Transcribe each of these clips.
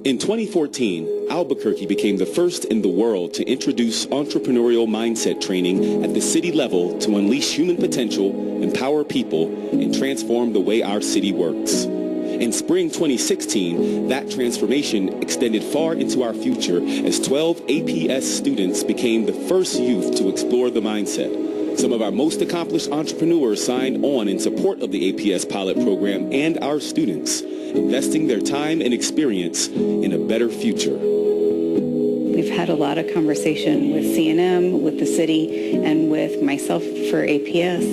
In 2014, Albuquerque became the first in the world to introduce entrepreneurial mindset training at the city level to unleash human potential, empower people, and transform the way our city works. In spring 2016, that transformation extended far into our future as 12 APS students became the first youth to explore the mindset. Some of our most accomplished entrepreneurs signed on in support of the APS pilot program and our students, investing their time and experience in a better future. We've had a lot of conversation with C&M, with the city, and with myself for APS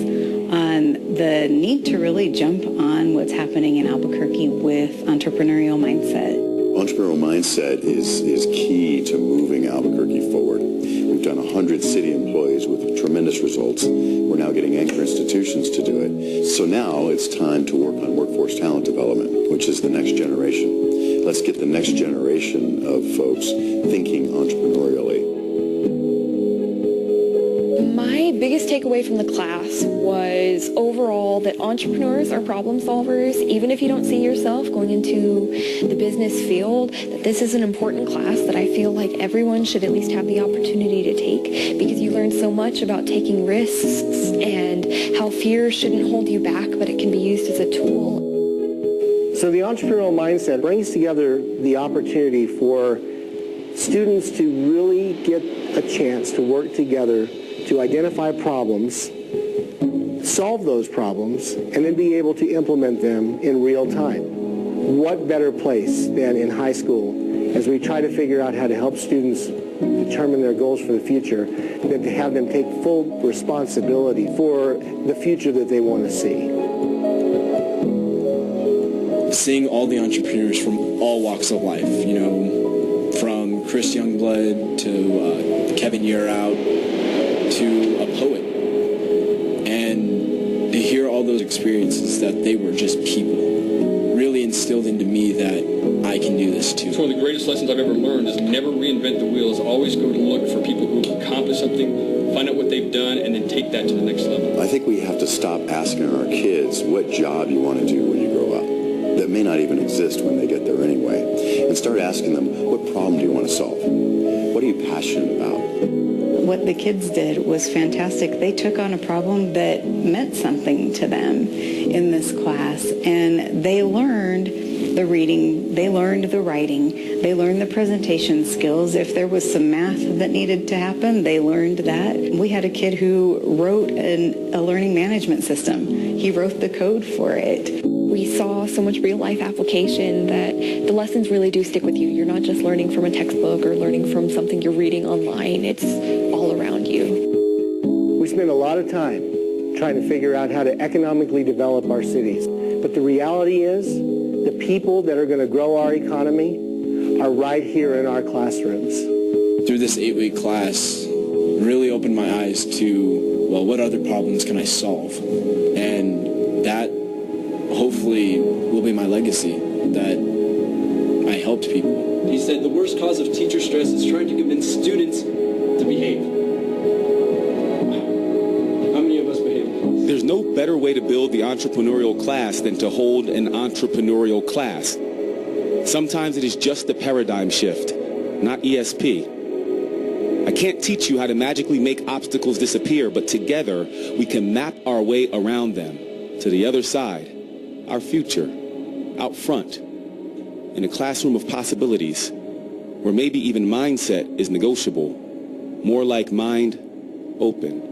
on the need to really jump on what's happening in Albuquerque with entrepreneurial mindset. Entrepreneurial mindset is key to moving Albuquerque forward. We've done 100 city employees with tremendous results. We're now getting anchor institutions to do it. So now it's time to work on workforce talent development, which is the next generation. Let's get the next generation of folks thinking entrepreneurially. My biggest takeaway from the class was overall that entrepreneurs are problem solvers. Even if you don't see yourself going into the business field, that this is an important class that I feel like everyone should at least have the opportunity to take, because you learn so much about taking risks and how fear shouldn't hold you back, but it can be used as a tool. So the entrepreneurial mindset brings together the opportunity for students to really get a chance to work together to identify problems, solve those problems, and then be able to implement them in real time. What better place than in high school, as we try to figure out how to help students determine their goals for the future, than to have them take full responsibility for the future that they want to see. Seeing all the entrepreneurs from all walks of life, you know, from Chris Youngblood to Kevin Yearout, to a poet, and to hear all those experiences that they were just people really instilled into me that I can do this too. It's one of the greatest lessons I've ever learned is never reinvent the wheel, is always go to look for people who have accomplished something, find out what they've done, and then take that to the next level. I think we have to stop asking our kids what job you want to do when you grow up. That may not even exist when they get there anyway. And start asking them, what problem do you want to solve? What are you passionate about? What the kids did was fantastic. They took on a problem that meant something to them in this class, and they learned the reading, they learned the writing, they learned the presentation skills. If there was some math that needed to happen, they learned that. We had a kid who wrote a learning management system. He wrote the code for it. We saw so much real-life application that the lessons really do stick with you. You're not just learning from a textbook or learning from something you're reading online. It's all around you. We spend a lot of time trying to figure out how to economically develop our cities. But the reality is, the people that are going to grow our economy are right here in our classrooms. Through this 8-week class, really opened my eyes to, well, what other problems can I solve? And that hopefully will be my legacy, that I helped people. He said the worst cause of teacher stress is trying to convince students to behave. How many of us behave? There's no better way to build the entrepreneurial class than to hold an entrepreneurial class. Sometimes it is just a paradigm shift, not ESP. I can't teach you how to magically make obstacles disappear, but together we can map our way around them to the other side, our future, out front, in a classroom of possibilities, where maybe even mindset is negotiable, more like mind open.